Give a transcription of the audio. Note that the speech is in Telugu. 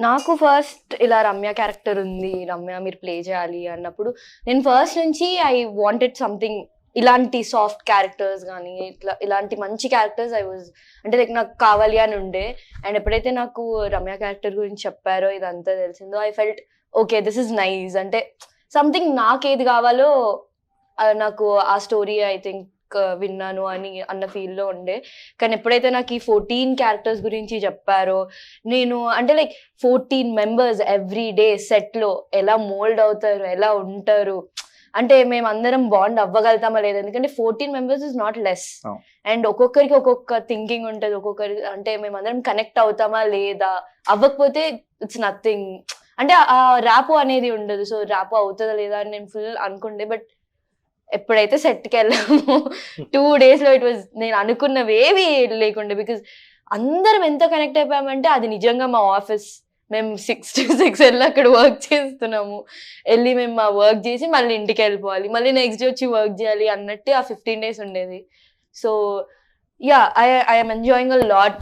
నాకు ఫస్ట్ ఇలా రమ్య క్యారెక్టర్ ఉంది, రమ్య మీరు ప్లే చేయాలి అన్నప్పుడు నేను ఫస్ట్ నుంచి ఐ వాంటెడ్ సంథింగ్ ఇలాంటి సాఫ్ట్ క్యారెక్టర్స్ కానీ ఇలాంటి మంచి క్యారెక్టర్స్ ఐ వాజ్ అంటే లైక్ నాకు కావాలి అని ఉండే. అండ్ ఎప్పుడైతే నాకు రమ్య క్యారెక్టర్ గురించి చెప్పారో ఇదంతా తెలిసిందో I felt okay this is nice. అంటే సంథింగ్ నాకేది కావాలో నాకు ఆ స్టోరీ ఐ థింక్ విన్నాను అని అన్న ఫీల్లో ఉండే. కానీ ఎప్పుడైతే నాకు ఈ 14 క్యారెక్టర్స్ గురించి చెప్పారో నేను అంటే లైక్ 14 మెంబర్స్ ఎవ్రీ డే సెట్లో ఎలా మోల్డ్ అవుతారు, ఎలా ఉంటారు, అంటే మేము అందరం బాండ్ అవ్వగలుగుతామా లేదు. ఎందుకంటే 14 members is not less. And ఒక్కొక్కరికి ఒక్కొక్క థింకింగ్ ఉంటుంది, ఒక్కొక్కరి అంటే మేము అందరం కనెక్ట్ అవుతామా లేదా, అవ్వకపోతే ఇట్స్ నథింగ్. అంటే ఆ ర్యాపో అనేది ఉండదు. సో ర్యాపో అవుతుందా లేదా అని నేను ఫుల్ అనుకుండే. బట్ ఎప్పుడైతే సెట్కి వెళ్ళామో 2 days లో ఇట్ వాజ్ నేను అనుకున్నవి ఏవి లేకుండే. బికాజ్ అందరం ఎంత కనెక్ట్ అయిపోయామంటే అది నిజంగా మా ఆఫీస్. మేము 6 to 6 వెళ్ళి అక్కడ వర్క్ చేస్తున్నాము. వెళ్ళి మేము మా వర్క్ చేసి మళ్ళీ ఇంటికి వెళ్ళిపోవాలి, మళ్ళీ నెక్స్ట్ డే వచ్చి వర్క్ చేయాలి అన్నట్టు ఆ 15 days ఉండేది. So yeah I'm enjoying a lot